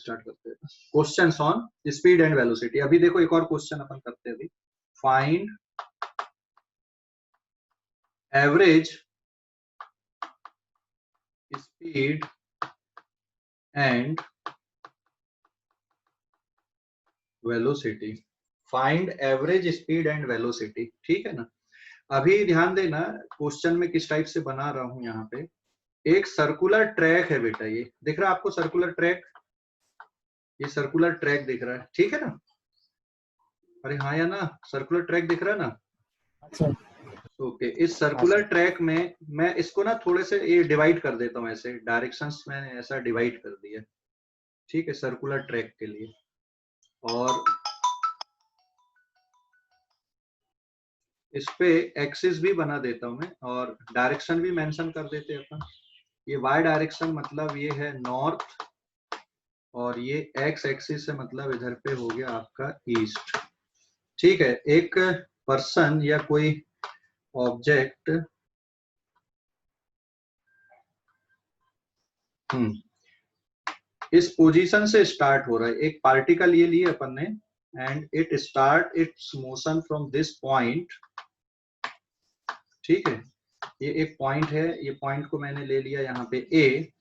Start करते हैं questions on speed and velocity. अभी देखो एक और क्वेश्चन अपन करते हैं अभी। Find average speed and velocity. Find average speed and velocity, ठीक है ना। अभी ध्यान देना क्वेश्चन में किस टाइप से बना रहा हूं। यहाँ पे एक सर्कुलर ट्रैक है बेटा, ये दिख रहा है आपको सर्कुलर ट्रैक, ये सर्कुलर ट्रैक दिख रहा है, ठीक है ना। अरे हाँ या ना, सर्कुलर ट्रैक दिख रहा है ना। अच्छा ओके इस सर्कुलर ट्रैक में मैं इसको ना थोड़े से ये डिवाइड कर देता हूँ, ऐसे डायरेक्शंस में ऐसा डिवाइड कर दिया, ठीक है, सर्कुलर ट्रैक के लिए। और इस पे एक्सिस भी बना देता हूँ मैं और डायरेक्शन भी मेंशन कर देते हैं अपन। ये वाई डायरेक्शन मतलब ये है नॉर्थ, और ये एक्स एक्सिस से मतलब इधर पे हो गया आपका ईस्ट, ठीक है। एक पर्सन या कोई ऑब्जेक्ट इस पोजीशन से स्टार्ट हो रहा है, एक पार्टिकल ये लिए अपन ने, and it start it's motion from this point, ठीक है। ये एक पॉइंट है, ये पॉइंट को मैंने ले लिया यहाँ पे ए,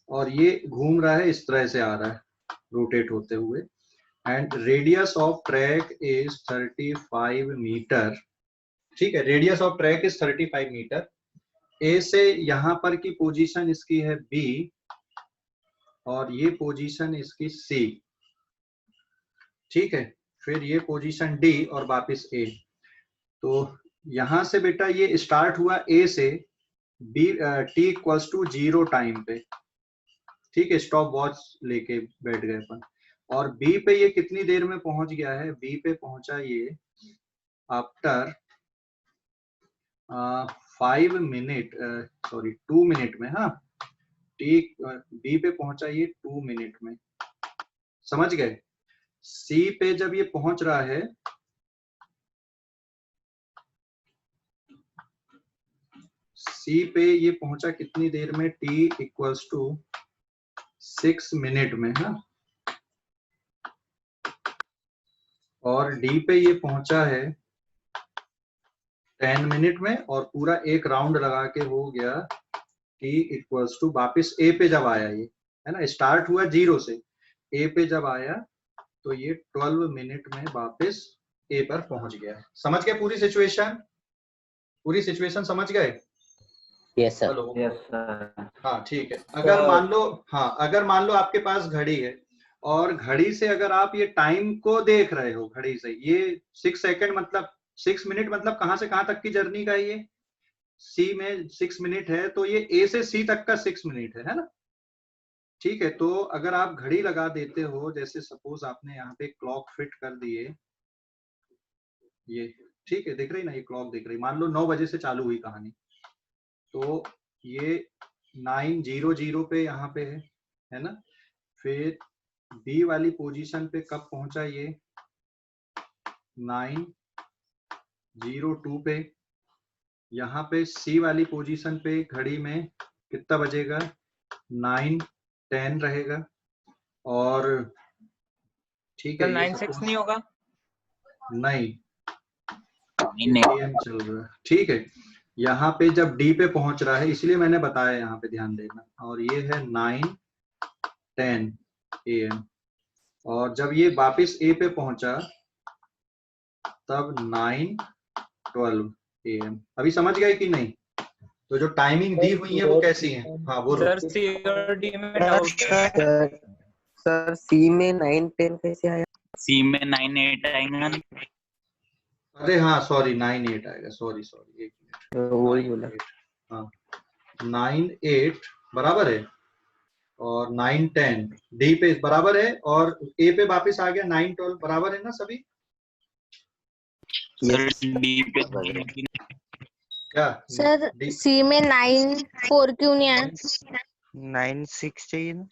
और ये घूम रहा है, इस तरह से आ रहा है रोटेट होते हुए, and radius of track is 35 metre, ठीक है। Radius of track is 35 metre. A से यहाँ पर की पोजीशन इसकी है बी, और ये पोजीशन इसकी सी, ठीक है। फिर ये पोजीशन डी और वापस ए। तो यहां से बेटा ये स्टार्ट हुआ ए से, B T equals to 0 time पे, ठीक है, स्टॉप वॉच लेके बैठ गए अपन। और बी पे ये कितनी देर में पहुंच गया है, बी पे पहुंचा ये आफ्टर 5 मिनट, सॉरी 2 मिनट में, हाँ टी बी पे पहुंचा ये 2 मिनट में, समझ गए। सी पे जब ये पहुंच रहा है, सी पे ये पहुंचा कितनी देर में, टी इक्वल्स टू 6 मिनट में, हाँ। और डी पे ये पहुंचा है 10 मिनट में, और पूरा एक राउंड लगा के हो गया टी इक्वल्स टू, वापिस ए पे जब आया ये, है ना, स्टार्ट हुआ 0 से, ए पे जब आया तो ये 12 मिनट में वापिस ए पर पहुंच गया। समझ गए पूरी सिचुएशन, पूरी सिचुएशन समझ गए। Yes sir. Hello yes sir. हाँ ठीक है। अगर मान लो, हाँ अगर मान लो आपके पास घड़ी है, और घड़ी से अगर आप ये टाइम को देख रहे हो, घड़ी से ये 6 सेकंड मतलब 6 मिनट मतलब कहां से कहां तक की जर्नी का ये, सी में 6 मिनट है, तो ये ए से सी तक का 6 मिनट है ना, ठीक है। तो अगर आप घड़ी लगा देते हो, जैसे सपोज आपने यहाँ पे क्लॉक फिट कर दिए, ये ठीक है, दिख रही ना ये क्लॉक दिख रही, मान लो 9 बजे से चालू हुई कहानी, तो ये 9:00 पे यहाँ पे है ना। फिर बी वाली पोजीशन पे कब पहुंचा ये, 9:02 पे। यहाँ पे सी वाली पोजीशन पे घड़ी में कितना बजेगा, 9:10 रहेगा। और ठीक है, तो ये 9:06 नहीं होगा, नहीं नहीं AM चल रहा है, ठीक है। यहाँ पे जब डी पे पहुंच रहा है, इसलिए मैंने बताया यहाँ पे ध्यान देना, और ये है 9:10 AM। और जब ये वापिस ए पे पहुंचा तब 9:12 AM। अभी समझ गए कि नहीं। तो जो टाइमिंग दी हुई है वो कैसी है, हाँ बोलो। सर सीओडी में डाउट है। सर सी में 9-10 कैसे आया? सी में 9-8 आएगा ना। अरे हाँ सॉरी 9:08 आएगा, सॉरी सॉरी, एक मिनट, वही बोला। 9:08, हाँ 9:08 बराबर है, और 9:10 डी पे बराबर है, और ए पे वापस आ गया 9:12 बराबर है ना सभी। सर डी पे क्या सर डी, सी में 9-4 क्यों नहीं आया? 9-6 चाहिए ना।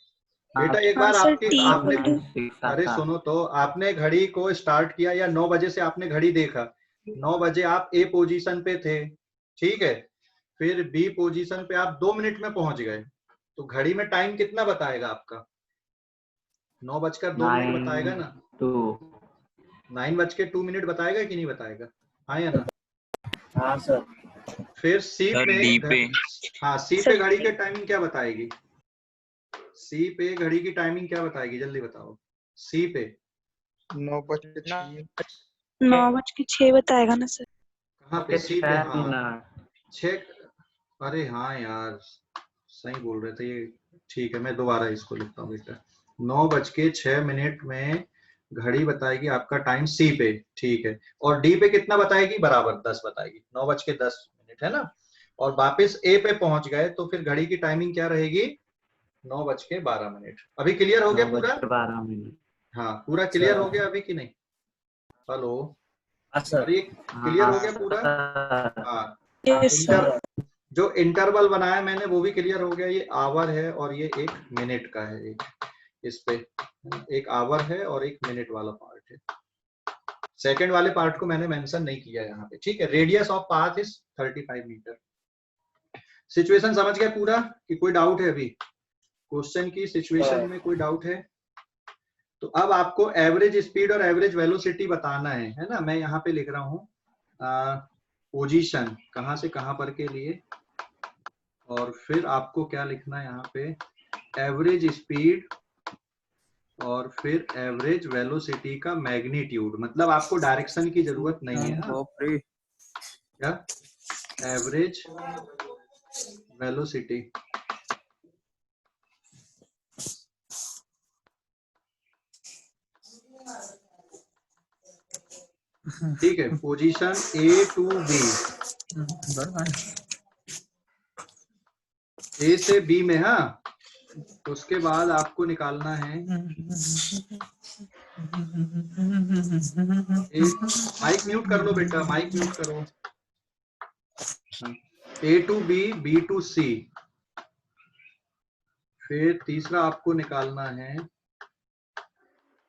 बेटा एक बार हाँ सर, आपकी टी आपने, इक्वल टू अरे सुनो तो, आपने घड़ी को स्टार्ट किया या 9 बजे से आपने घड़ी देखा, 9 बजे आप ए पोजीशन पे थे, ठीक है। फिर बी पोजीशन पे आप 2 मिनट में पहुंच गए, तो घड़ी में टाइम कितना बताएगा आपका, 9:02 बताएगा ना? 9:02 बताएगा कि नहीं बताएगा? हाँ या ना? हाँ सर। फिर सी सर पे डी पे हाँ, सी पे घड़ी की टाइमिंग क्या बताएगी? सी पे घड़ी की टाइमिंग क्या बताएगी, जल्दी बताओ। सी पे 9:06 9:06 बताएगा ना सर। कहाँ पे? सी पे हाँ 6। अरे हाँ यार, सही बोल रहे थे ये। ठीक है, मैं दोबारा इसको लिखता हूँ बेटा। 9:06 में घड़ी बताएगी आपका टाइम सी पे, ठीक है। और डी पे कितना बताएगी? बराबर 10 बताएगी, 9:10 है ना। और वापस ए पे पहुंच गए तो फिर घड़ी की टाइमिंग क्या रहेगी? 9:12। अभी क्लियर हो गया पूरा? 9:12। हाँ, पूरा क्लियर हो गया अभी कि नहीं? हेलो, और ये क्लियर हो गया पूरा? हाँ, यस सर। जो इंटरवल बनाया मैंने वो भी क्लियर हो गया। ये आवर है और ये 1 मिनट का है। एक इस पे एक आवर है और 1 मिनट वाला पार्ट है। सेकंड वाले पार्ट को मैंने मेंशन नहीं किया यहाँ पे, ठीक है। Radius of path is 35 metre. Situation समझ गए पूरा कि कोई डाउट है? अभी क्वेश्चन की सिचुएशन में कोई डाउट है? तो अब आपको एवरेज स्पीड और एवरेज वेलोसिटी बताना है ना। मैं यहाँ पे लिख रहा हूँ पोजीशन कहाँ से कहाँ पर के लिए, और फिर आपको क्या लिखना है यहाँ पे? एवरेज स्पीड और फिर एवरेज वेलोसिटी का मैग्नीट्यूड। मतलब आपको डायरेक्शन की जरूरत नहीं है। हाँ, क्या? एवरेज वेलोसिटी, ठीक है। पोजीशन ए टू बी, ए से बी में। हाँ, उसके बाद आपको निकालना है माइक म्यूट कर लो बेटा, माइक म्यूट करो। A to B, B to C. फिर तीसरा आपको निकालना है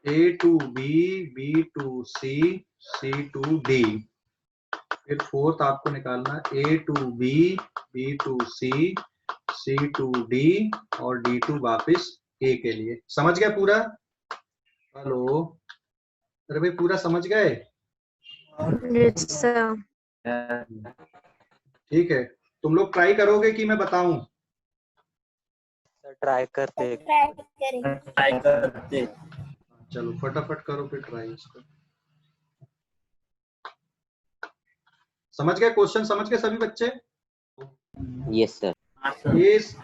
A to B, B to C, C to D. फिर फोर्थ आपको निकालना A to B, B to C, C to D और डी टू वापिस ए के लिए। समझ गया पूरा? हेलो, अरे भाई पूरा समझ गए? Yes sir. ठीक है, तुम लोग ट्राई करोगे कि मैं बताऊं? ट्राई करते। चलो फटाफट करो फिर ट्राई इसको। समझ गए क्वेश्चन? समझ गए सभी बच्चे? Yes sir.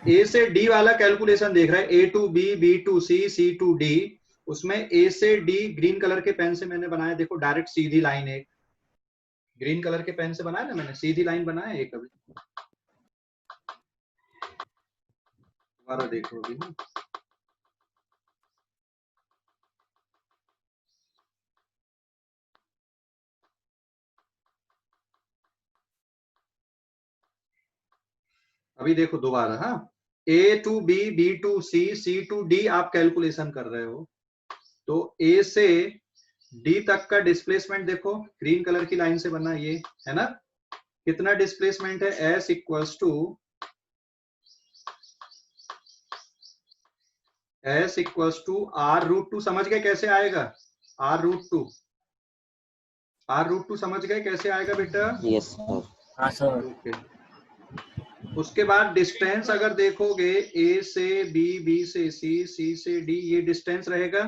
ए से डी वाला कैलकुलेशन देख रहे हैं। A to B, B to C, C to D. उसमें ए से डी ग्रीन कलर के पेन से मैंने बनाया, देखो डायरेक्ट सीधी लाइन। एक ग्रीन कलर के पेन से बनाया ना मैंने, सीधी लाइन बनाया एक। अभी दोबारा देखो अभी ना। अभी देखो दोबारा। हाँ, A to B, B to C, C to D आप कैलकुलेशन कर रहे हो। तो ए से डी तक का डिस्प्लेसमेंट देखो, ग्रीन कलर की लाइन से बना ये, है ना। कितना डिस्प्लेसमेंट है? S equals to R√2। समझ गए कैसे आएगा? R√2 समझ गए कैसे आएगा बेटा? Yes sir. हाँ सर। ओके। उसके बाद डिस्टेंस अगर देखोगे, ए से बी, बी से सी, सी से डी, ये डिस्टेंस रहेगा।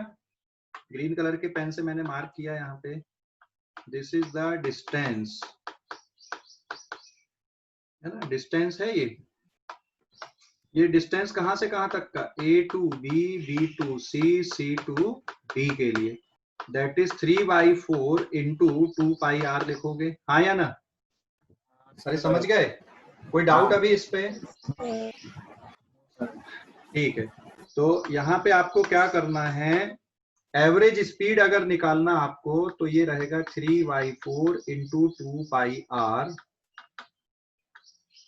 ग्रीन कलर के पेन से मैंने मार्क किया यहाँ पे। दिस इज द डिस्टेंस, है ना। डिस्टेंस है ये डिस्टेंस कहां से कहां तक का? A to B, B to C, C to D के लिए। दैट इज 3/4 इंटू 2πr लिखोगे। हाँ या ना? अरे समझ गए? कोई डाउट अभी इस पे? ठीक है, तो यहाँ पे आपको क्या करना है? एवरेज स्पीड अगर निकालना आपको तो ये रहेगा 3/4 into 2πr।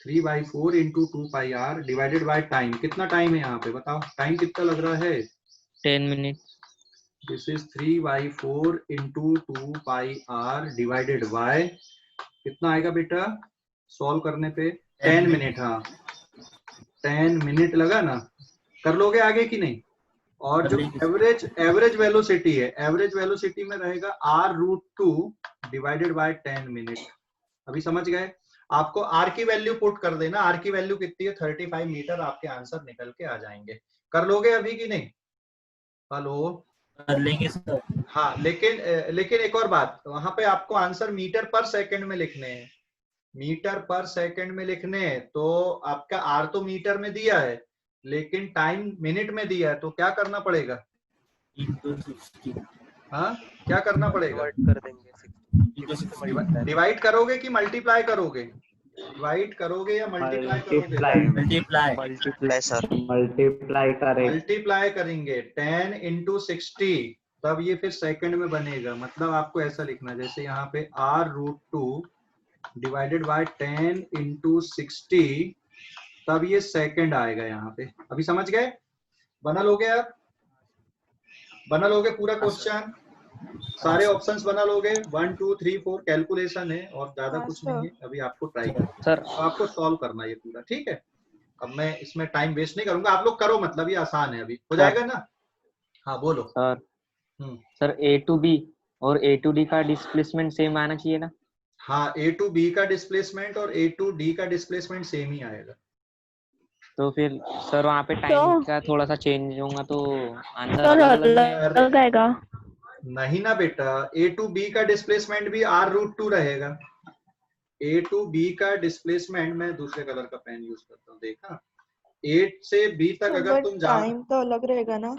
3/4 into 2πr divided by time. कितना टाइम है यहाँ पे बताओ? टाइम कितना लग रहा है? 10 minute. This is 3/4 into 2πr divided by कितना आएगा बेटा सॉल्व करने पे? 10 मिनट। हाँ, 10 मिनट लगा ना। कर लोगे आगे कि नहीं? और जो एवरेज वेलोसिटी है, एवरेज वेलोसिटी में रहेगा r√2 डिवाइडेड बाय 10 मिनट। अभी समझ गए? आपको r की वैल्यू पुट कर देना, r की वैल्यू कितनी है 35 मीटर, आपके आंसर निकल के आ जाएंगे। कर लोगे अभी कि नहीं? हेलो, कर लेंगे सर। हाँ, लेकिन एक और बात, वहां पे आपको आंसर मीटर पर सेकंड में लिखने हैं, मीटर पर सेकंड में लिखने हैं। तो आपका आर तो मीटर में दिया है लेकिन टाइम मिनट में दिया है, तो क्या करना पड़ेगा? हाँ, क्या करना पड़ेगा? कर देंगे। डिवाइड करोगे कि मल्टीप्लाई करोगे? डिवाइड करोगे या मल्टीप्लाई करोगे? Multiply sir. मल्टीप्लाई करेंगे 10 into 60, तब ये फिर सेकंड में बनेगा। मतलब आपको ऐसा लिखना, जैसे यहाँ पे r√2 डिवाइडेड बाय 10 into 60, तब ये सेकंड आएगा यहाँ पे। अभी समझ गए? बना लोगे आप? बना लोगे पूरा क्वेश्चन? सारे ऑप्शंस बना लोगे? 1 2 3 4 कैलकुलेशन है और ज्यादा कुछ नहीं है। अभी आपको ट्राई करना सर, है, आपको सॉल्व करना है ये पूरा, ठीक है? अब मैं इसमें टाइम वेस्ट नहीं करूंगा, आप लोग करो, मतलब ये आसान है, अभी हो जाएगा ना? हाँ बोलो sir. Sir A to B और A to D का डिस्प्लेसमेंट सेम आना चाहिए ना? हाँ, A to B का डिस्प्लेसमेंट और A to D का डिस्प्लेसमेंट सेम ही आएगा। तो फिर सर वहाँ पे टाइम का थोड़ा सा चेंज होगा तो आंसर अलग आएगा। नहीं ना बेटा, A to B का डिस्प्लेसमेंट भी r√2 रहेगा। A to B का डिस्प्लेसमेंट, मैं दूसरे कलर का पेन यूज करता हूँ, देखा? A से B तक अगर तुम जाओ, टाइम तो अलग रहेगा ना?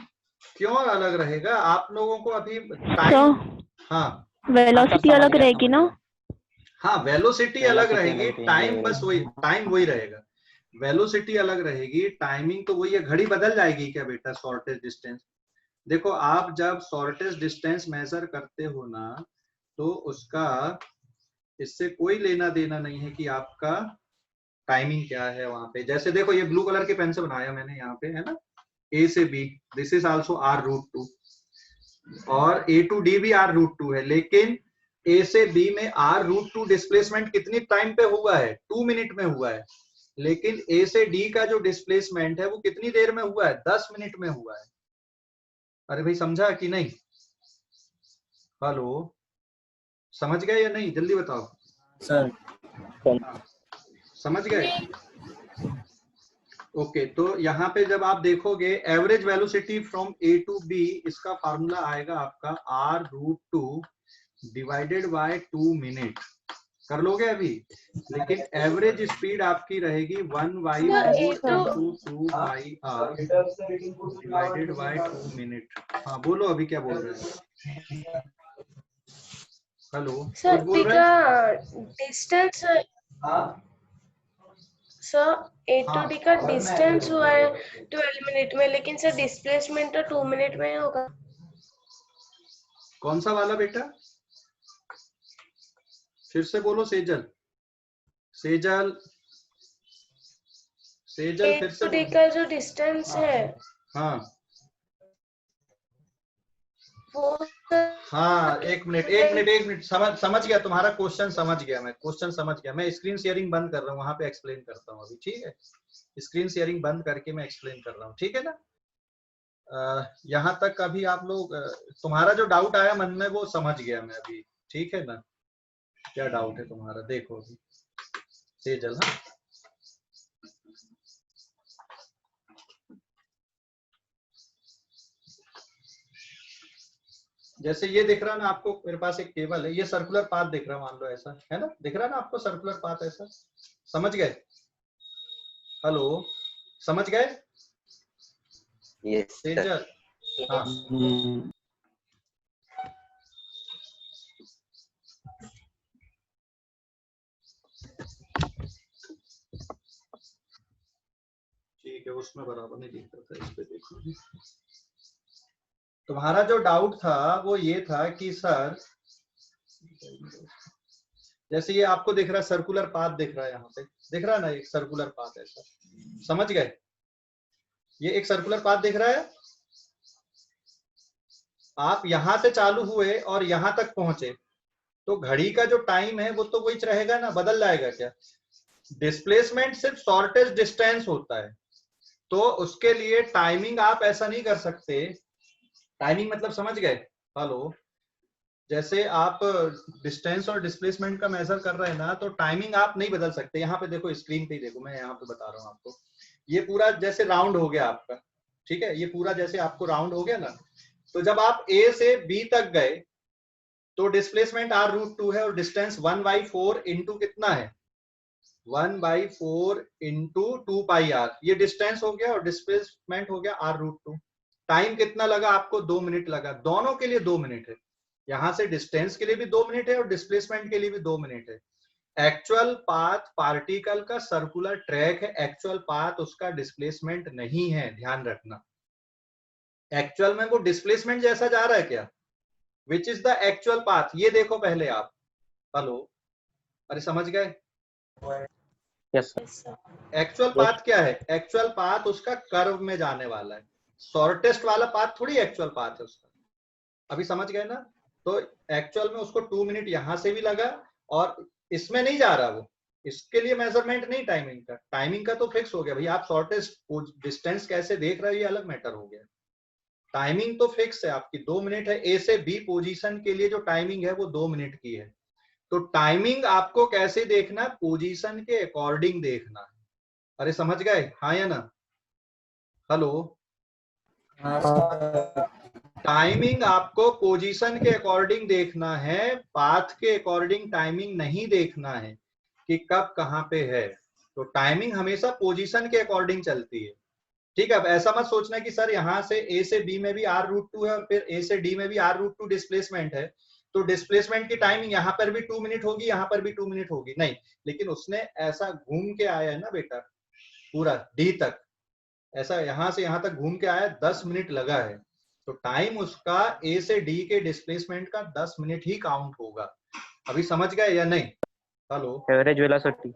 क्यों अलग रहेगा? आप लोगों को अभी टाइम, हाँ वेलोसिटी अलग रहेगी ना? हाँ, वेलोसिटी अलग रहेगी, टाइम रहेगी। बस वही, टाइम वही रहेगा। वेलोसिटी अलग रहेगी, टाइमिंग तो वही है। घड़ी बदल जाएगी क्या बेटा? शॉर्टेज डिस्टेंस, देखो आप जब शॉर्टेज डिस्टेंस मेजर करते हो ना, तो उसका इससे कोई लेना देना नहीं है कि आपका टाइमिंग क्या है वहां पे। जैसे देखो, ये ब्लू कलर के पेन से बनाया मैंने, यहाँ पे है ना, A से B, this is also r√2 और A to D भी r√2 है, लेकिन A से B में r√2 डिस्प्लेसमेंट कितनी टाइम पे हुआ है? 2 मिनट में हुआ है। लेकिन A से D का जो डिस्प्लेसमेंट है वो कितनी देर में हुआ है? 10 मिनट में हुआ है। अरे भाई, समझा कि नहीं? हेलो, समझ गए या नहीं? जल्दी बताओ सर। समझ गए? ओके, तो यहाँ पे जब आप देखोगे average velocity from A to B, इसका फार्मूला आएगा आपका r√2 डिवाइडेड बाय 2 मिनट। कर लोगे अभी? लेकिन एवरेज स्पीड आपकी रहेगी 1/4 डिवाइडेड बाय 2 मिनट। हाँ बोलो, अभी क्या बोल रहे हैं? हेलो, सर बोल रहे हैं? Distance sir A to D का डिस्टेंस हुआ है 12 मिनट में, लेकिन सर डिस्प्लेसमेंट तो 2 मिनट में ही होगा। कौन सा वाला बेटा? फिर से बोलो, सेजल सेजल सेजल, फिर से A to D का जो डिस्टेंस है हाँ वो हाँ, एक मिनट, समझ गया तुम्हारा क्वेश्चन, समझ गया मैं, क्वेश्चन समझ गया। मैं स्क्रीन शेयरिंग बंद कर रहा हूँ, वहां पे एक्सप्लेन करता हूँ अभी, ठीक है? स्क्रीन शेयरिंग बंद करके मैं एक्सप्लेन कर रहा हूँ, ठीक है ना? यहाँ तक अभी आप लोग, तुम्हारा जो डाउट आया मन में वो समझ गया मैं अभी, ठीक है ना? क्या डाउट है तुम्हारा, देखो अभी सेजल। हाँ, जैसे ये दिख रहा ना आपको, मेरे पास एक टेबल है, ये सर्कुलर पाथ दिख रहा, मान लो ऐसा है ना, दिख रहा ना आपको सर्कुलर पाथ ऐसा? समझ गए? हेलो, समझ गए? यस सेजल, हाँ ठीक है, उसमें बराबर नहीं दिख रहा था, इस पे देखो। तुम्हारा जो डाउट था वो ये था कि सर, जैसे ये आपको दिख रहा है सर्कुलर पाथ, दिख रहा है यहाँ पे, दिख रहा है ना एक सर्कुलर पाथ ऐसा, समझ गए? ये एक सर्कुलर पाथ दिख रहा है, आप यहां से चालू हुए और यहां तक पहुंचे, तो घड़ी का जो टाइम है वो तो वही रहेगा ना, बदल जाएगा क्या? डिस्प्लेसमेंट सिर्फ शॉर्टेज डिस्टेंस होता है, तो उसके लिए टाइमिंग आप ऐसा नहीं कर सकते। टाइमिंग मतलब समझ गए? हेलो, जैसे आप डिस्टेंस और डिस्प्लेसमेंट का मेजर कर रहे हैं ना, तो टाइमिंग आप नहीं बदल सकते। यहाँ पे देखो, स्क्रीन पे ही देखो, मैं यहाँ पे बता रहा हूँ आपको। ये पूरा जैसे राउंड हो गया आपका, ठीक है, ये पूरा जैसे आपको राउंड हो गया ना, तो जब आप ए से बी तक गए तो डिस्प्लेसमेंट r√2 है और डिस्टेंस 1/4 इंटू कितना है, 1/4 इंटू 2πr, ये डिस्टेंस हो गया और डिस्प्लेसमेंट हो गया r√2। टाइम कितना लगा आपको? 2 मिनट लगा। दोनों के लिए 2 मिनट है, यहां से डिस्टेंस के लिए भी 2 मिनट है और डिस्प्लेसमेंट के लिए भी 2 मिनट है। एक्चुअल पाथ पार्टिकल का सर्कुलर ट्रैक है, एक्चुअल पाथ उसका डिस्प्लेसमेंट नहीं है, ध्यान रखना। एक्चुअल में वो डिस्प्लेसमेंट जैसा जा रहा है क्या? Which is the actual path, ये देखो पहले आप। हेलो, अरे समझ गए? यस एक्चुअल पाथ क्या है? एक्चुअल पाथ उसका कर्व में जाने वाला है, शॉर्टेस्ट वाला पाथ थोड़ी एक्चुअल पाथ है उसका। अभी समझ गए ना? तो एक्चुअल में उसको 2 मिनट यहां से भी लगा और इसमें नहीं जा रहा वो, इसके लिए मेजरमेंट नहीं टाइमिंग का। टाइमिंग का तो फिक्स हो गया भाई, आप शॉर्टेस्ट डिस्टेंस कैसे देख रहे हो ये अलग मैटर हो गया। टाइमिंग तो फिक्स है आपकी, 2 मिनट है। ए से बी पोजीशन के लिए जो टाइमिंग है वो 2 मिनट की है। तो टाइमिंग आपको कैसे देखना? पोजीशन के अकॉर्डिंग देखना है। अरे समझ गए? हाँ या ना? हेलो, टाइमिंग आपको पोजीशन के अकॉर्डिंग देखना है, पाथ के अकॉर्डिंग टाइमिंग नहीं देखना है कि कब कहां पे है। तो टाइमिंग हमेशा पोजीशन के अकॉर्डिंग चलती है, ठीक है। अब ऐसा मत सोचना कि सर यहाँ से ए से बी में भी r√2 है और फिर ए से डी में भी r√2 डिस्प्लेसमेंट है, तो डिस्प्लेसमेंट की टाइमिंग यहाँ पर भी 2 मिनट होगी, यहाँ पर भी 2 मिनट होगी। नहीं, लेकिन उसने ऐसा घूम के आया है ना बेटा, पूरा डी तक, ऐसा यहाँ से यहाँ तक घूम के आया, 10 मिनट लगा है। तो टाइम उसका ए से डी के डिस्प्लेसमेंट का 10 मिनट ही काउंट होगा। अभी समझ गए या नहीं? Hello, average velocity.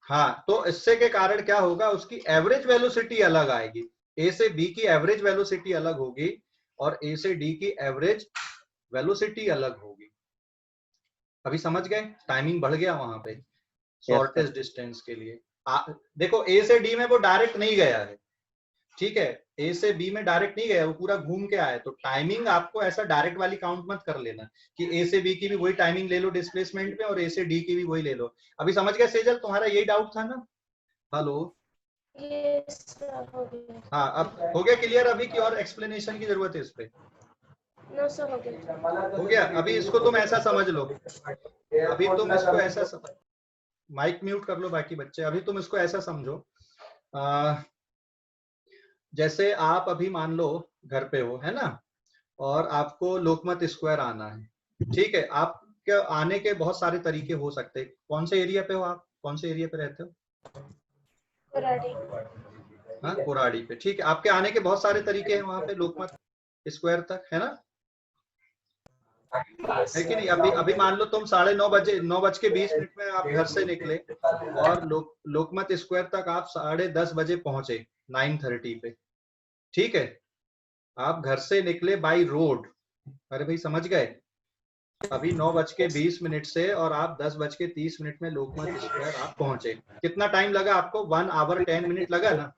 हाँ, तो इससे के कारण क्या होगा, उसकी एवरेज वेलोसिटी अलग आएगी। ए से बी की एवरेज वेलोसिटी अलग होगी और ए से डी की एवरेज वेलोसिटी अलग होगी। अभी समझ गए? टाइमिंग बढ़ गया वहां पे शॉर्टेस्ट डिस्टेंस के लिए। देखो, ए से डी में वो डायरेक्ट नहीं गया है, ठीक है, ए से बी में डायरेक्ट नहीं गया, वो पूरा घूम के आया। तो टाइमिंग आपको ऐसा डायरेक्ट वाली काउंट मत कर लेना कि ए से बी की भी वही टाइमिंग ले लो डिस्प्लेसमेंट में और ए से डी की भी वही ले लो। अभी समझ गए सेजल? तुम्हारा यही डाउट था ना? हेलो, यस सर, हो गया। हाँ, अब हो गया क्लियर? अभी की और एक्सप्लेनेशन की जरूरत है इस पे? नो सर, हो गया। हो गया? अभी इसको तुम ऐसा समझ लो, अभी तुम इसको ऐसा माइक म्यूट कर लो बाकी बच्चे। अभी तुम इसको ऐसा समझो, जैसे आप अभी मान लो घर पे हो, है ना, और आपको लोकमत स्क्वायर आना है, ठीक है। आपके आने के बहुत सारे तरीके हो सकते हैं। कौन से एरिया पे हो आप? कौन से एरिया पे रहते हो? कुराड़ी। हाँ, कुराड़ी पे, ठीक है। आपके आने के बहुत सारे तरीके हैं वहां पे लोकमत स्क्वायर तक, है ना, है कि नहीं? अभी मान लो तुम 9:30 बजे, 9:20 में आप घर से निकले और लोकमत स्क्वायर तक आप 10:30 बजे पहुंचे, 9:30 पे, ठीक है। आप घर से निकले बाई रोड, अरे भाई समझ गए? अभी 9:20 से और आप 10:30 में लोकमत स्क्वायर आप पहुंचे। कितना टाइम लगा आपको? 1 आवर 10 मिनट लगा ना,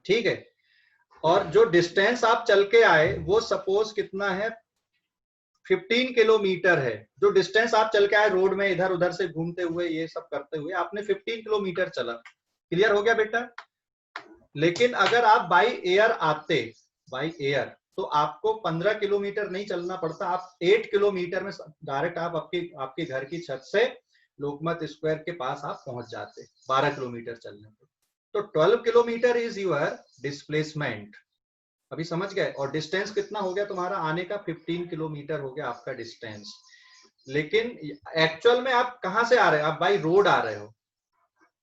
ठीक है। और जो डिस्टेंस आप चल के आए वो सपोज कितना है, 15 किलोमीटर है। जो डिस्टेंस आप चल के आए रोड में, इधर उधर से घूमते हुए, ये सब करते हुए, आपने 15 किलोमीटर चला। क्लियर हो गया बेटा? लेकिन अगर आप बाई एयर आते, बाई एयर, तो आपको 15 किलोमीटर नहीं चलना पड़ता, आप 8 किलोमीटर में डायरेक्ट आप आपके घर की छत से लोकमत स्क्वायर के पास आप पहुंच जाते, 12 किलोमीटर चलने पे। तो 12 किलोमीटर इज यूर डिस्प्लेसमेंट। अभी समझ गए? और डिस्टेंस कितना हो गया तुम्हारा आने का? 15 किलोमीटर हो गया आपका डिस्टेंस। लेकिन एक्चुअल में आप कहां से आ रहे हो? आप बाई रोड आ रहे हो,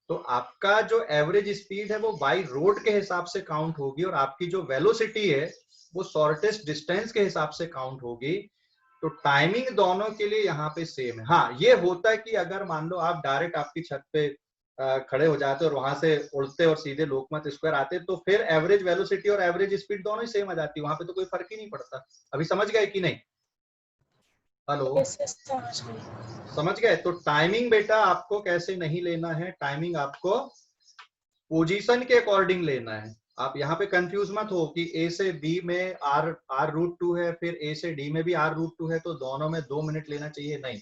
तो आपका जो एवरेज स्पीड है वो बाई रोड के हिसाब से काउंट होगी और आपकी जो वेलोसिटी है वो शॉर्टेस्ट डिस्टेंस के हिसाब से काउंट होगी। तो टाइमिंग दोनों के लिए यहाँ पे सेम है। हाँ, ये होता है कि अगर मान लो आप डायरेक्ट आपकी छत पे खड़े हो जाते और वहां से उड़ते और सीधे लोकमत स्क्वायर आते, तो फिर एवरेज वेलोसिटी और एवरेज स्पीड दोनों ही सेम आ जाती है, वहां पे तो कोई फर्क ही नहीं पड़ता। अभी समझ गए कि नहीं? हेलो, समझ गए? तो टाइमिंग बेटा आपको कैसे नहीं लेना है, टाइमिंग आपको पोजीशन के अकॉर्डिंग लेना है। आप यहाँ पे कंफ्यूज मत हो कि ए से बी में r√2 है, फिर ए से डी में भी r√2 है, तो दोनों में 2 मिनट लेना चाहिए, नहीं।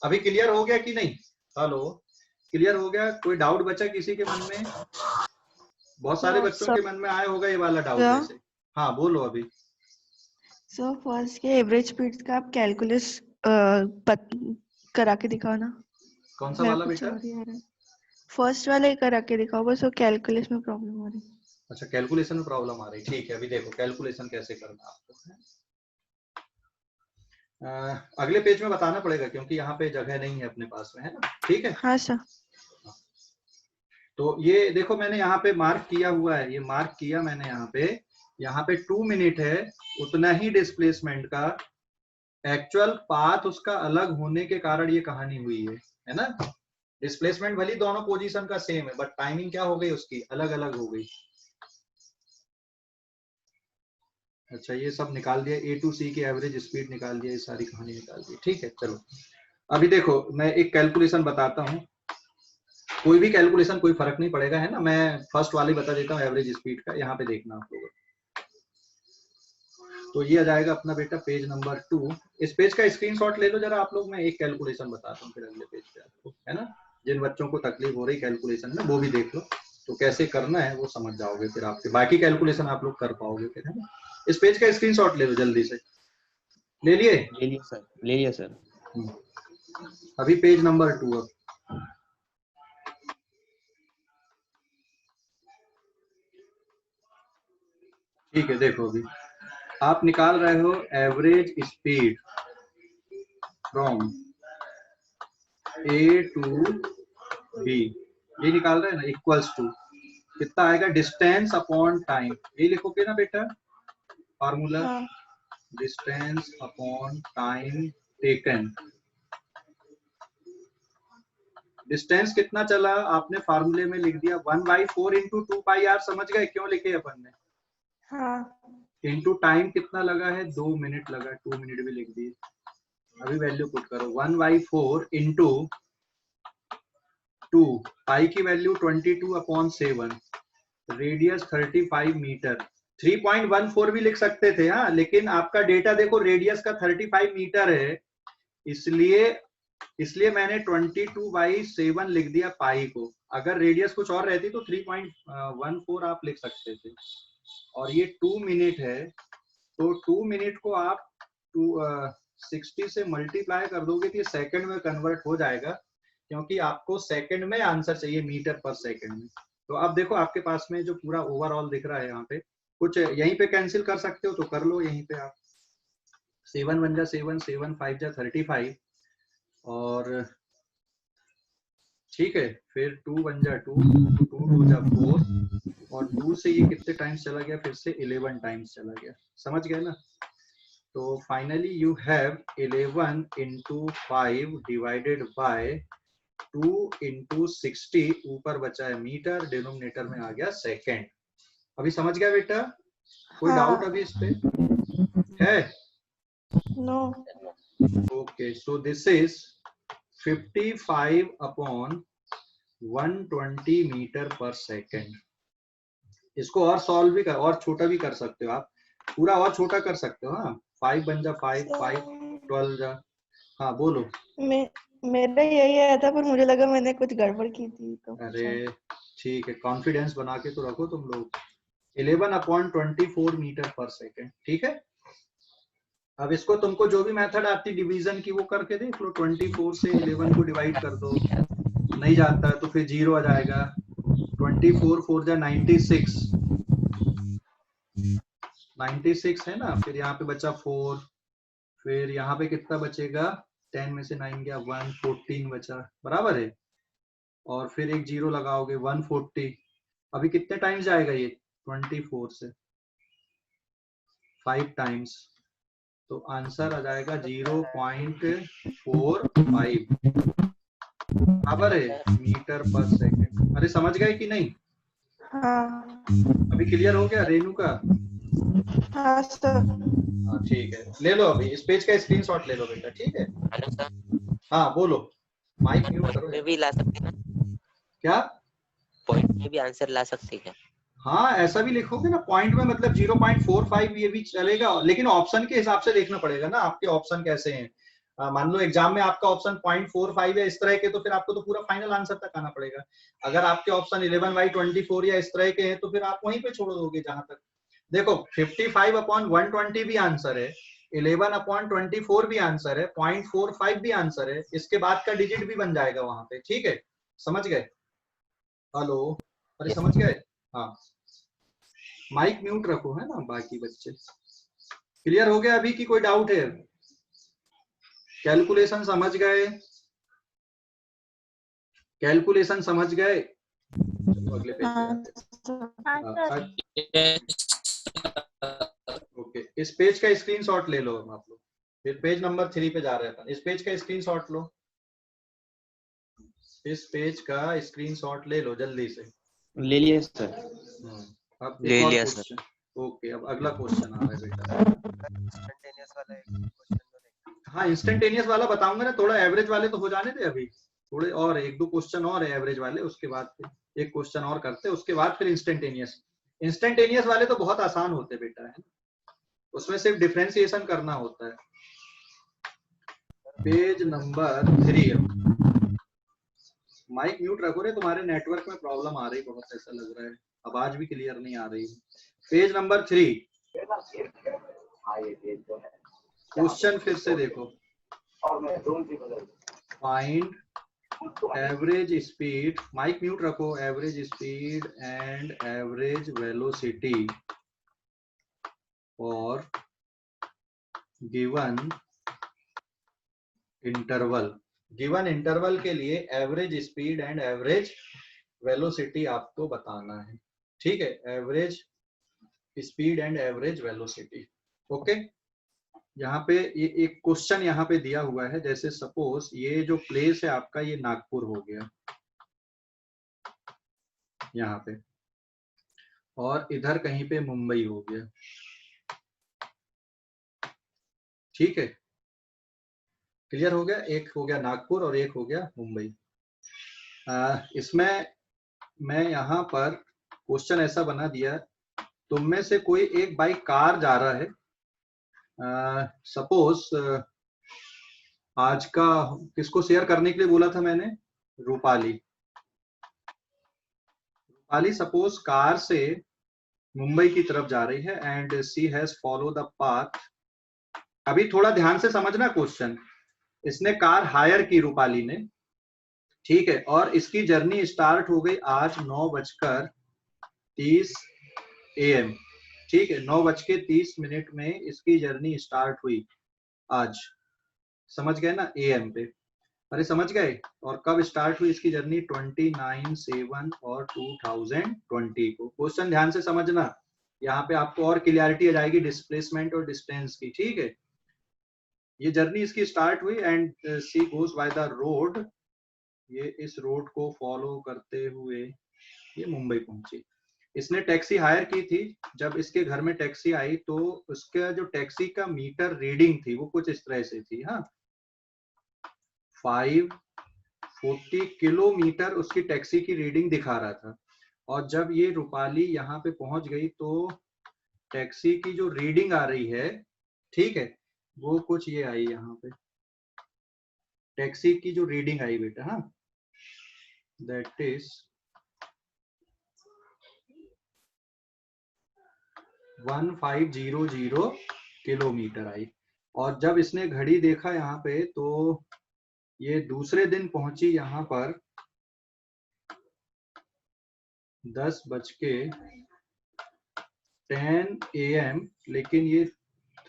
अभी क्लियर हो गया कि नहीं? हेलो, क्लियर हो गया? कोई डाउट बचा किसी के मन में? बहुत सारे बच्चों के मन में आया होगा ये वाला डाउट वैसे। हाँ बोलो अभी। सो फर्स्ट के एवरेज स्पीड का आप कैलकुलेस करा के दिखाओ ना। कौन सा वाला बेटा? फर्स्ट वाला ही करा के दिखाओ, बस वो कैलकुलेस में प्रॉब्लम हो रही। अच्छा, कैलकुलेशन में प्रॉब्लम आ रही, ठीक है। अभी देखो कैलकुलेशन कैसे करना आपको है। अगले पेज में बताना पड़ेगा क्योंकि यहाँ पे जगह नहीं है अपने पास में, है ना? ठीक है। हाँ सर। तो ये देखो मैंने यहाँ पे मार्क किया हुआ है, ये मार्क किया मैंने यहाँ पे 2 मिनट है। उतना ही डिस्प्लेसमेंट का एक्चुअल पाथ उसका अलग होने के कारण ये कहानी हुई है ना? डिस्प्लेसमेंट भले दोनों पोजीशन का सेम है, बट टाइमिंग क्या हो गई उसकी, अलग अलग हो गई। अच्छा, ये सब निकाल दिया, ए टू सी की एवरेज स्पीड निकाल दिया, ये सारी कहानी निकाल दी, ठीक है। चलो अभी देखो मैं एक कैलकुलेशन बताता हूँ, कोई भी कैलकुलेशन कोई फर्क नहीं पड़ेगा, है ना? मैं फर्स्ट वाली बता देता हूँ एवरेज स्पीड का, यहाँ पे देखना आप लोग। तो ये आ जाएगा अपना बेटा पेज नंबर 2। इस पेज का स्क्रीनशॉट ले लो जरा आप लोग, मैं एक कैलकुलेशन बताता हूँ फिर अगले पेज पे आपको, है ना? जिन बच्चों को तकलीफ हो रही कैलकुलेशन में वो भी देख लो, तो कैसे करना है वो समझ जाओगे, फिर आपके बाकी कैलकुलेशन आप लोग कर पाओगे फिर, है ना? इस पेज का स्क्रीनशॉट ले लो जल्दी से। ले लिए? ले लिया सर, ले लिया सर। अभी पेज नंबर 2 अब। ठीक है, देखो अभी आप निकाल रहे हो average speed from A to B, ये निकाल रहे हैं ना, इक्वल्स टू कितना आएगा, डिस्टेंस अपॉन टाइम। ये लिखोगे ना बेटा formula, distance upon time taken. Distance कितना चला आपने फार्मूले में लिख दिया 1/4 इंटू 2πr, समझ गए क्यों लिखे अपन ने? हाँ। इंटू टाइम कितना लगा है, 2 मिनट लगा, 2 मिनट भी लिख दिए। अभी वैल्यू पुट करो 1/4 इंटू 2, पाई की वैल्यू 22/7, रेडियस 35 मीटर। 3.14 भी लिख सकते थे, हाँ, लेकिन आपका डेटा देखो रेडियस का 35 मीटर है, इसलिए मैंने 22/7 लिख दिया पाई को। अगर रेडियस कुछ और रहती तो 3.14 आप लिख सकते थे। और ये 2 मिनट है, तो 2 मिनट को आप 60 से मल्टीप्लाई कर दोगे तो ये सेकंड में कन्वर्ट हो जाएगा, क्योंकि आपको सेकंड में आंसर चाहिए मीटर पर सेकंड में। तो अब देखो आपके पास में जो पूरा ओवरऑल दिख रहा है यहाँ पे, कुछ यहीं पे कैंसिल कर सकते हो तो कर लो यहीं पे आप। 7 1 जा 7, 7 5 जा 35, और ठीक है, फिर 2 1 जा 2, 2 2 जा 4, और 2 से ये कितने टाइम्स चला गया, फिर से 11 टाइम्स चला गया, समझ गए ना? तो finally you have 11 into 5 divided by 2 into 60, ऊपर बचा है मीटर, डिनोमिनेटर में आ गया सेकेंड। अभी समझ गया बेटा? कोई डाउट अभी इस पे है? No. Okay, so this is 55/120 metre per second. इसको और सॉल्व भी और छोटा भी कर सकते हो आप, पूरा और छोटा कर सकते हो। हाँ, 5 बन जा 5, 5 12 जा। हाँ बोलो। मेरा यही आया था, पर मुझे लगा मैंने कुछ गड़बड़ की थी तो। अरे ठीक है, कॉन्फिडेंस बना के तो रखो तुम लोग। 11/24 मीटर पर सेकेंड, ठीक है। अब इसको तुमको जो भी मेथड आती डिवीजन की वो करके देख लो। 24 से 11 को डिवाइड कर दो, नहीं जाता तो फिर 0 आ जाएगा। 24 4 जा 96, 96 है ना। फिर यहाँ पे बचा 4, फिर यहाँ पे कितना बचेगा, 10 में से 9 गया 1, 14 बचा, बराबर है। और फिर एक 0 लगाओगे 140। अभी कितने टाइम्स जाएगा ये, 24 से 5 टाइम्स, तो आंसर आ जाएगा 0.45 बराबर है मीटर पर सेकेंड। अरे समझ गए कि नहीं? हाँ। अभी क्लियर हो गया रेनू का? हाँ सर। हाँ ठीक है, ले लो अभी इस पेज का स्क्रीनशॉट ले लो बेटा, ठीक है। हेलो सर, हाँ बोलो, माइक म्यूट करो। भी ला सकते हैं ना? क्या पॉइंट में भी आंसर ला सकते क्या? हाँ ऐसा भी लिखोगे ना, पॉइंट में मतलब 0.45 ये भी चलेगा, लेकिन ऑप्शन के हिसाब से देखना पड़ेगा ना आपके ऑप्शन कैसे हैं। मान लो एग्जाम में आपका ऑप्शन 0.45 है इस तरह के, तो फिर आपको तो पूरा फाइनल आंसर तक आना पड़ेगा। अगर आपके ऑप्शन 11/24 या इस तरह के हैं तो फिर आप वहीं पे छोड़ दोगे जहां तक। देखो 55/120 भी आंसर है, 11/24 भी आंसर है, 0.45 भी आंसर है, इसके बाद का डिजिट भी बन जाएगा वहां पे। ठीक है, समझ गए? हेलो, अरे समझ गए? हाँ, माइक म्यूट रखो है ना बाकी बच्चे। क्लियर हो गया अभी कि कोई डाउट है? कैलकुलेशन समझ गए? कैलकुलेशन समझ गए? चलो अगले पेज पे आते हैं। ओके, इस पेज का स्क्रीनशॉट ले लो आप लोग, फिर पेज नंबर 3 पे जा रहे हैं। इस पेज का स्क्रीनशॉट लो, इस पेज का स्क्रीनशॉट ले लो जल्दी से। ले लिया सर। अब ले एक और लिया क्वेश्चन। ओके, अब अगला क्वेश्चन आ रहा है बेटा। इंस्टेंटेनियस वाला एक क्वेश्चन तो नहीं। हाँ इंस्टेंटेनियस वाला बताऊंगा ना, थोड़ा एवरेज वाले तो हो जाने दे अभी, थोड़े और 1-2 क्वेश्चन और है एवरेज वाले, उसके बाद फिर एक क्वेश्चन और करते हैं, उसके बाद फिर इंस्टेंटेनियस। इंस्टेंटेनियस वाले तो बहुत आसान होते बेटा, है उसमें सिर्फ डिफरेंशिएशन करना होता है। Page number 3। माइक म्यूट रखो रे, तुम्हारे नेटवर्क में प्रॉब्लम आ रही बहुत, ऐसा लग रहा है आवाज भी क्लियर नहीं आ रही। पेज नंबर 3 क्वेश्चन फिर से देखो। Find average speed, mic mute रखो, average speed and average velocity और गिवन इंटरवल। गिवन इंटरवल के लिए average speed and average velocity आपको बताना है। ठीक है, average speed and average velocity. Okay, यहाँ पे ये एक क्वेश्चन यहाँ पे दिया हुआ है, जैसे सपोज ये जो प्लेस है आपका ये नागपुर हो गया यहाँ पे, और इधर कहीं पे मुंबई हो गया। ठीक है, क्लियर हो गया? एक हो गया नागपुर और एक हो गया मुंबई। इसमें मैं यहाँ पर क्वेश्चन ऐसा बना दिया, तुम में से कोई एक बाई कार जा रहा है, सपोज आज का किसको शेयर करने के लिए बोला था मैंने? रूपाली। रूपाली सपोज कार से मुंबई की तरफ जा रही है and she has follow the path. अभी थोड़ा ध्यान से समझना क्वेश्चन। इसने कार हायर की रूपाली ने, ठीक है, और इसकी जर्नी स्टार्ट हो गई आज 9:30 AM। ठीक है, 9:30 में इसकी जर्नी स्टार्ट हुई आज, समझ गए ना? AM पे, अरे समझ गए? और कब स्टार्ट हुई इसकी जर्नी? 29/7 और 2020 को। क्वेश्चन ध्यान से समझना, यहाँ पे आपको और क्लियरिटी आ जाएगी डिस्प्लेसमेंट और डिस्टेंस की। ठीक है, ये जर्नी इसकी स्टार्ट हुई and she goes by the road, ये इस रोड को फॉलो करते हुए ये मुंबई पहुंची। इसने टैक्सी हायर की थी, जब इसके घर में टैक्सी आई तो उसका जो टैक्सी का मीटर रीडिंग थी वो कुछ इस तरह से थी। हाँ, 540 किलोमीटर उसकी टैक्सी की रीडिंग दिखा रहा था, और जब ये रूपाली यहाँ पे पहुंच गई तो टैक्सी की जो रीडिंग आ रही है, ठीक है, वो कुछ ये आई यहाँ पे, टैक्सी की जो रीडिंग आई बेटा, हाँ, दैट इज 1500 किलोमीटर आई। और जब इसने घड़ी देखा यहाँ पे तो ये दूसरे दिन पहुंची यहाँ पर 10:10 AM, लेकिन ये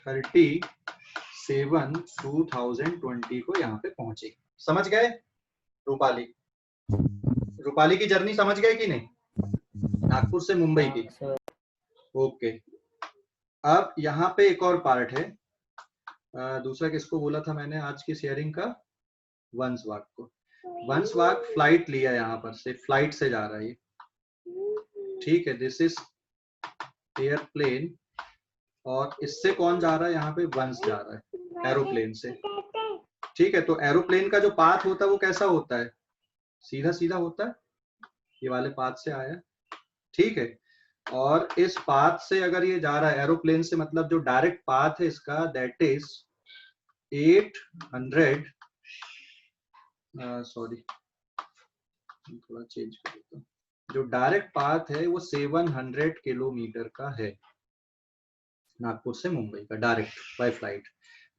30/7/2020 को यहाँ पे पहुंची। समझ गए? रूपाली, रूपाली की जर्नी समझ गए कि नहीं, नागपुर से मुंबई की? ओके, अब यहाँ पे एक और पार्ट है। दूसरा किसको बोला था मैंने आज की शेयरिंग का? वंशवाग को। वंशवाग फ्लाइट लिया यहाँ पर से, फ्लाइट से जा रहा है ये, ठीक है, दिस इज एयरप्लेन, और इससे कौन जा रहा है यहाँ पे? वंश जा रहा है एरोप्लेन से। ठीक है, तो एरोप्लेन का जो पाथ होता है वो कैसा होता है? सीधा सीधा होता है, ये वाले पाथ से आया, ठीक है। और इस पाथ से अगर ये जा रहा है एरोप्लेन से, मतलब जो डायरेक्ट पाथ है इसका, दैट इज 800, सॉरी थोड़ा चेंज कर देता हूँ, जो डायरेक्ट पाथ है वो 700 किलोमीटर का है, नागपुर से मुंबई का डायरेक्ट बाय फ्लाइट।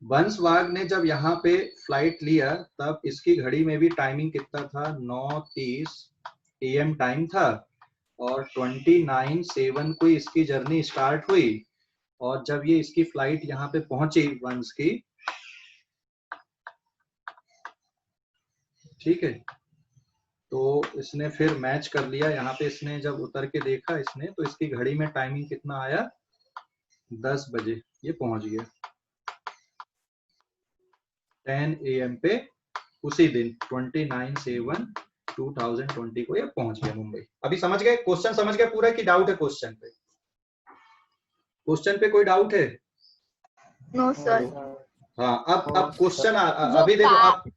बंसवाग ने जब यहाँ पे फ्लाइट लिया तब इसकी घड़ी में भी टाइमिंग कितना था, 9:30 AM टाइम था, और 29/7 को इसकी जर्नी स्टार्ट हुई। और जब ये इसकी फ्लाइट यहाँ पे पहुंची वंस की, ठीक है, तो इसने फिर मैच कर लिया यहाँ पे, इसने जब उतर के देखा इसने, तो इसकी घड़ी में टाइमिंग कितना आया, 10 बजे ये पहुंच गया 10 AM पे उसी दिन 29/7/2020 को ये पहुंच गया मुंबई। अभी समझ गए, क्वेश्चन समझ गए पूरा कि डाउट है क्वेश्चन पे? क्वेश्चन पे कोई डाउट है? No sir. हाँ, अब क्वेश्चन अभी देखो, अब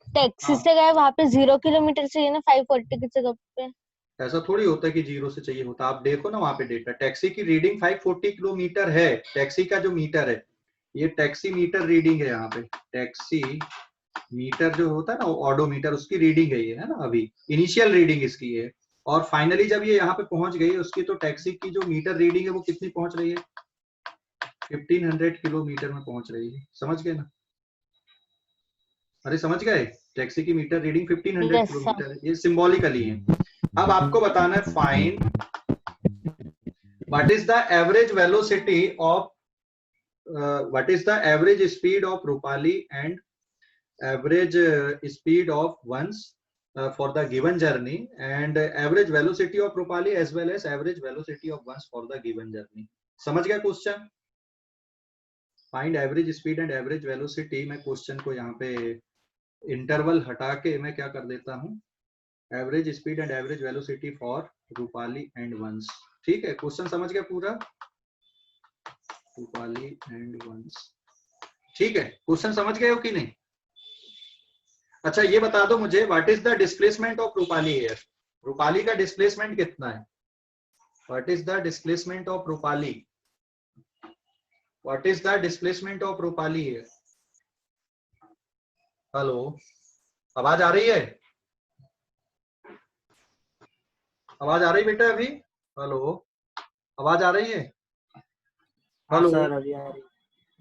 टैक्सी से गए वहां पे 0 किलोमीटर चाहिए ना 540 की जगह पे। ऐसा थोड़ी होता है कि 0 से चाहिए होता, आप देखो ना वहां पे डेटा, टैक्सी की रीडिंग 540 किलोमीटर है। टैक्सी का जो मीटर है, ये टैक्सी मीटर रीडिंग है यहाँ पे, टैक्सी मीटर जो होता है ना ऑडोमीटर, उसकी रीडिंग है ये, है ना, अभी इनिशियल रीडिंग इसकी है। और फाइनली जब ये यहाँ पे पहुंच गई उसकी, तो टैक्सी की जो मीटर रीडिंग है वो कितनी पहुंच रही है, 1500 किलोमीटर में पहुंच रही है। समझ गए ना? अरे समझ गए, टैक्सी की मीटर रीडिंग 1500 किलोमीटर है, ये सिंबॉलिकली है। अब आपको बताना है find what is the average velocity of what is the average speed of Rupali and average speed of Vansh for the given journey, and average velocity of Rupali as well as average velocity of Vansh for the given journey. समझ गया question? Find average speed and average velocity. मैं question को यहाँ पे interval हटा के मैं क्या कर देता हूँ, average speed and average velocity for Rupali and Vansh. ठीक है, क्वेश्चन समझ गया पूरा, रूपाली एंड वंस। ठीक है, क्वेश्चन समझ गए हो कि नहीं? अच्छा ये बता दो मुझे, what is the displacement of Rupali here? Rupali का डिस्प्लेसमेंट कितना है? What is the displacement of Rupali? What is the displacement of Rupali here? Hello, आवाज आ रही है? आवाज आ रही बेटा अभी? हेलो, आवाज आ रही है? हेलो सर, अभी आ रही।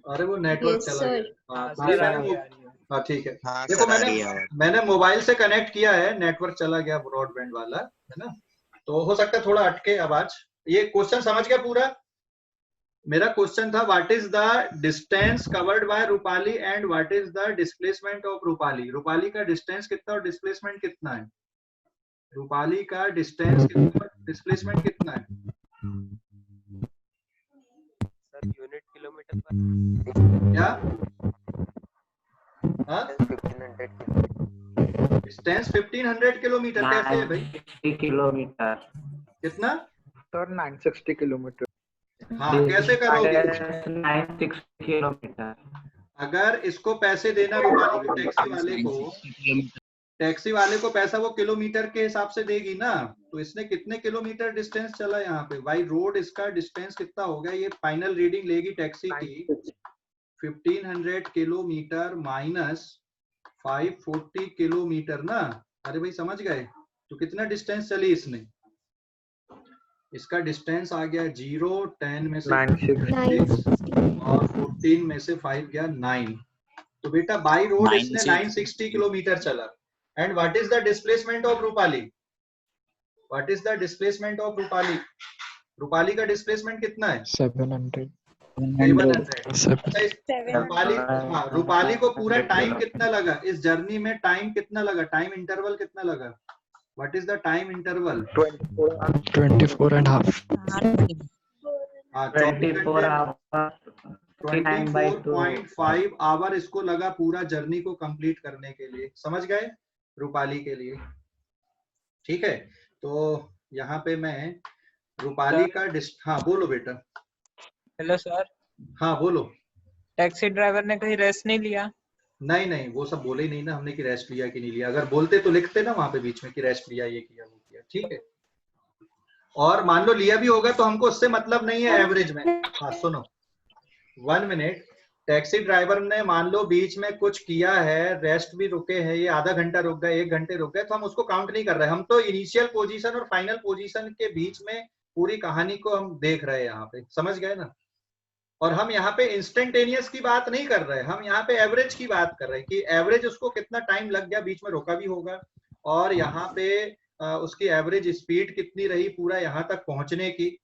अरे वो नेटवर्क चला गया। हाँ ठीक है, देखो मैंने मोबाइल से कनेक्ट किया है, नेटवर्क चला गया ब्रॉडबैंड वाला, है ना, तो हो सकता है थोड़ा अटके आवाज। ये क्वेश्चन समझ गया पूरा? मेरा क्वेश्चन था what is the distance covered by Rupali and what is the displacement of Rupali. Rupali का डिस्टेंस कितना और डिस्प्लेसमेंट कितना है? रूपाली का डिस्टेंस कितना और डिस्प्लेसमेंट कितना है? सर यूनिट किलोमीटर पर क्या? हाँ, 1500 डिस्टेंस 1500 किलोमीटर कैसे है भाई? किलोमीटर कितना? Sir 960 kilometre. हाँ, कैसे करोगे? 960 किलोमीटर। अगर इसको पैसे देना रूपाली को, टैक्सी वाले को, टैक्सी वाले को पैसा वो किलोमीटर के हिसाब से देगी ना, तो इसने कितने किलोमीटर डिस्टेंस चला यहाँ पे बाई रोड, इसका डिस्टेंस कितना हो गया? ये फाइनल रीडिंग लेगी टैक्सी की 1500 किलोमीटर माइनस 540 किलोमीटर ना। अरे भाई समझ गए? तो कितना डिस्टेंस चली इसने? इसका डिस्टेंस आ गया 0, 10 में से 6 और 14 में से 5 गया 9। तो बेटा बाई रोड इसने 960 किलोमीटर चला। And what is the displacement of Rupali? What is the displacement of Rupali? Rupali का डिस्प्लेसमेंट कितना है? 700। 700। रूपाली, हाँ, रूपाली को पूरा टाइम कितना लगा इस जर्नी में? टाइम कितना लगा? टाइम इंटरवल कितना लगा? What is the time interval? 24.5। 24.5 hour इसको लगा पूरा जर्नी को कंप्लीट करने के लिए। समझ गए? रूपाली के लिए। ठीक है, तो यहाँ पे मैं रूपाली का हाँ बोलो बेटा। Hello sir. हाँ बोलो। टैक्सी ड्राइवर ने कहीं रेस्ट नहीं लिया? नहीं, वो सब बोले ही नहीं ना हमने कि रेस्ट लिया कि नहीं लिया। अगर बोलते तो लिखते ना वहां पे बीच में कि रेस्ट लिया, ये किया, वो किया। ठीक है, और मान लो लिया भी होगा तो हमको उससे मतलब नहीं है एवरेज में। हाँ सुनो 1 मिनट, टैक्सी ड्राइवर ने मान लो बीच में कुछ किया है, रेस्ट भी रुके हैं, ये आधा घंटा रुक गए, 1 घंटे रुक गए, तो हम उसको काउंट नहीं कर रहे, हम तो इनिशियल पोजीशन और फाइनल पोजीशन के बीच में पूरी कहानी को हम देख रहे हैं यहाँ पे, समझ गए ना। और हम यहाँ पे इंस्टेंटेनियस की बात नहीं कर रहे, हम यहाँ पे एवरेज की बात कर रहे हैं कि एवरेज उसको कितना टाइम लग गया, बीच में रोका भी होगा, और यहाँ पे उसकी एवरेज स्पीड कितनी रही पूरा यहाँ तक पहुंचने की।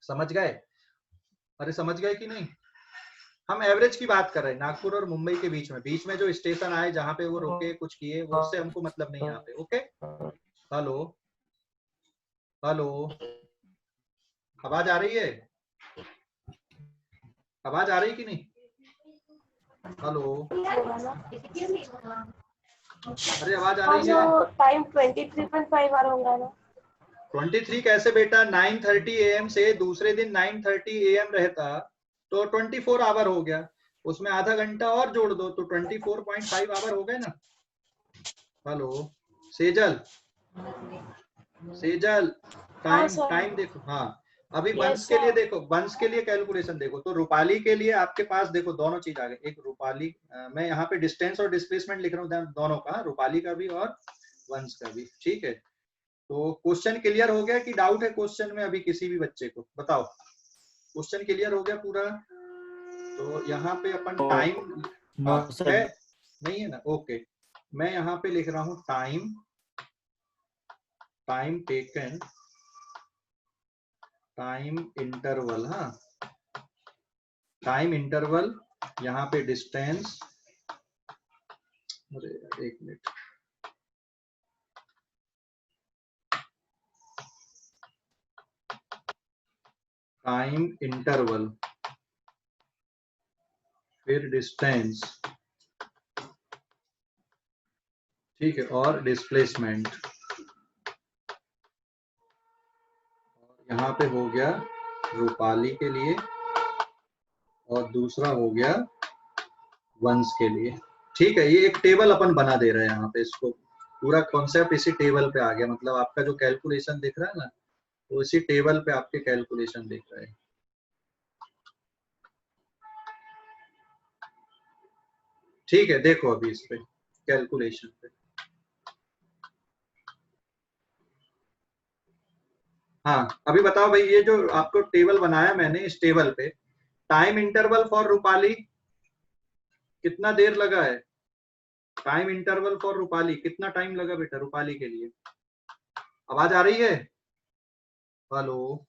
समझ गए? अरे समझ गए कि नहीं? हम एवरेज की बात कर रहे हैं, नागपुर और मुंबई के बीच में जो स्टेशन आए जहाँ पे वो रुके कुछ किए, वो उससे हमको मतलब नहीं यहाँ पे। ओके, हेलो हेलो, आवाज आ रही है? आवाज आ रही कि नहीं? हेलो, अरे आवाज आ रही है? टाइम 23.5 आवर होगा ना? 23 कैसे बेटा, 9:30 AM से दूसरे दिन 9:30 AM रहता तो 24 आवर हो गया, उसमें आधा घंटा और जोड़ दो तो 24.5 आवर हो गए ना। हेलो सेजल, सेजल टाइम देखो। हाँ अभी वंश के लिए देखो, वंश के लिए कैलकुलेशन देखो, तो रूपाली के लिए आपके पास देखो दोनों चीज आ गए, एक रूपाली, मैं यहाँ पे डिस्टेंस और डिस्प्लेसमेंट लिख रहा हूँ दोनों का, रूपाली का भी और वंश का भी, ठीक है। तो क्वेश्चन क्लियर हो गया कि डाउट है क्वेश्चन में अभी किसी भी बच्चे को? बताओ, क्वेश्चन क्लियर हो गया पूरा? तो यहाँ पे अपन टाइम है नहीं है ना? ओके, मैं यहाँ पे लिख रहा हूँ टाइम टेकन, टाइम इंटरवल। हाँ टाइम इंटरवल, यहाँ पे डिस्टेंस, अरे 1 मिनट, टाइम इंटरवल फिर डिस्टेंस, ठीक है, और डिस्प्लेसमेंट, यहाँ पे हो गया रूपाली के लिए और दूसरा हो गया वंश के लिए, ठीक है। ये एक टेबल अपन बना दे रहे हैं यहाँ पे, इसको पूरा कॉन्सेप्ट इसी टेबल पे आ गया, मतलब आपका जो कैलकुलेशन दिख रहा है ना वो इसी टेबल पे आपके कैलकुलेशन दिख रहे हैं। ठीक है, देखो अभी इस पे कैलकुलेशन पे, हाँ अभी बताओ भाई, ये जो आपको टेबल बनाया मैंने, इस टेबल पे टाइम इंटरवल फॉर रूपाली कितना देर लगा है? टाइम इंटरवल फॉर रूपाली कितना टाइम लगा बेटा रूपाली के लिए? आवाज आ रही है? Hello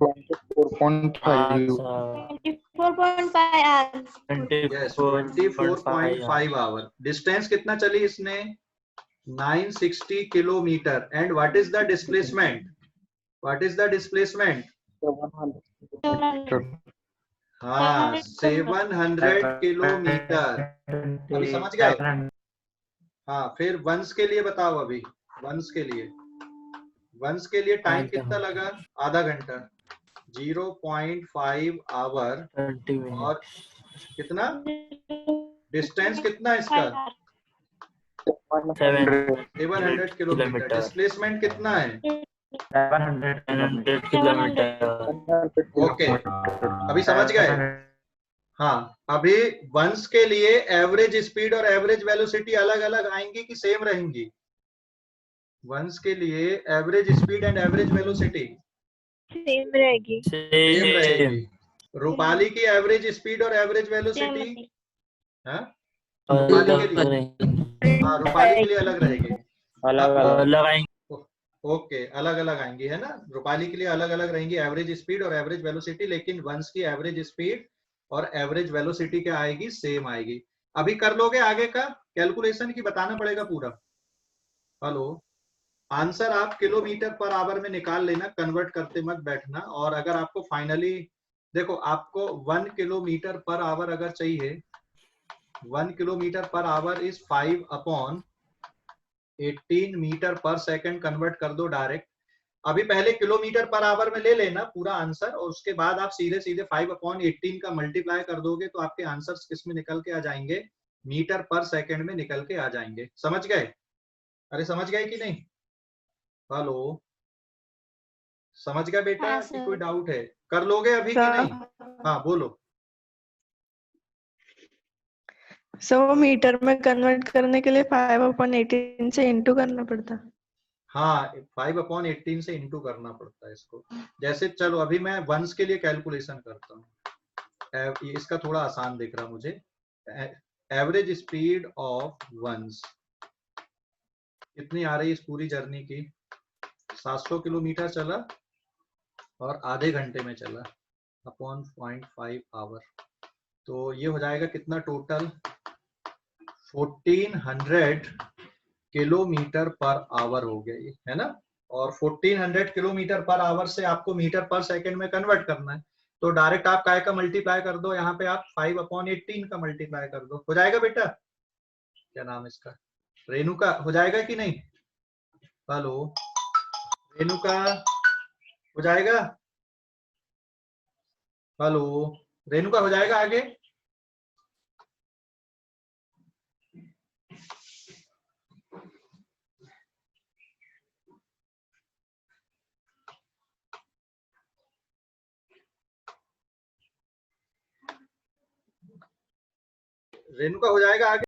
24.5 our. डिस्टेंस कितना चली इसने? 960 kilometre. And what is the displacement? What is the displacement? हाँ 700 किलोमीटर। अभी समझ गए? हाँ फिर वंश के लिए बताओ, अभी वंश के लिए टाइम कितना लगा? आधा घंटा, 0.5 आवर। और कितना डिस्टेंस कितना इसका? 700 किलोमीटर। डिस्प्लेसमेंट कितना है? 700 किलोमीटर। ओके अभी समझ गए? हाँ अभी वंश के लिए एवरेज स्पीड और एवरेज वेलोसिटी अलग अलग आएंगी कि सेम रहेंगी? वंश के लिए average speed and average velocity same रहेगी। सेम रहेगी। रूपाली की एवरेज स्पीड और एवरेज वेलोसिटी रूपाली के लिए, हाँ रूपाली के लिए अलग रहेगी, अलग आएंगे। ओके अलग अलग आएंगी है ना। रूपाली के लिए अलग अलग रहेंगी एवरेज स्पीड और एवरेज वेलोसिटी, लेकिन वंश की एवरेज स्पीड और एवरेज वेलोसिटी क्या आएगी? सेम आएगी। अभी कर लोगे आगे का कैलकुलेशन की बताना पड़ेगा पूरा? हेलो, आंसर आप किलोमीटर पर आवर में निकाल लेना, कन्वर्ट करते मत बैठना। और अगर आपको फाइनली देखो, आपको 1 किलोमीटर पर आवर अगर चाहिए, 1 kilometre per hour is 5/18 metre per second, convert कर दो डायरेक्ट। अभी पहले किलोमीटर पर आवर में ले लेना पूरा आंसर, और उसके बाद आप सीधे सीधे 5/18 का मल्टीप्लाई कर दोगे तो आपके आंसर्स किस में निकल के आ जाएंगे? मीटर पर सेकंड में निकल के आ जाएंगे। समझ गए? अरे समझ गए कि नहीं? हेलो समझ गया बेटा हाँ, कि सर। कोई डाउट है? कर लोगे अभी कि सर। नहीं? हाँ बोलो। सो वो मीटर में कन्वर्ट करने के लिए 5/18 से इंटू करना पड़ता। हाँ 5/18 से इंटू करना पड़ता है इसको। जैसे चलो अभी मैं वंस के लिए कैलकुलेशन करता हूँ। इसका थोड़ा आसान दिख रहा मुझे। एवरेज स्पीड ऑफ वंस कितनी आ रही है इस पूरी जर्नी की? 700 किलोमीटर चला और आधे घंटे में चला अपॉन 0.5 आवर। तो ये हो जाएगा कितना टोटल? 1400 किलोमीटर पर आवर हो गया ये, है ना? और 1400 किलोमीटर पर आवर से आपको मीटर पर सेकंड में कन्वर्ट करना है। तो डायरेक्ट आप काय का मल्टीप्लाई कर दो, यहाँ पे आप 5/18 का मल्टीप्लाई कर दो। हो जाएगा बेटा? क्या नाम है इसका? रेणुका, हो जाएगा कि नहीं? हेलो रेणुका, हो जाएगा? हेलो रेणुका, हो जाएगा आगे? रेणुका, हो जाएगा आगे?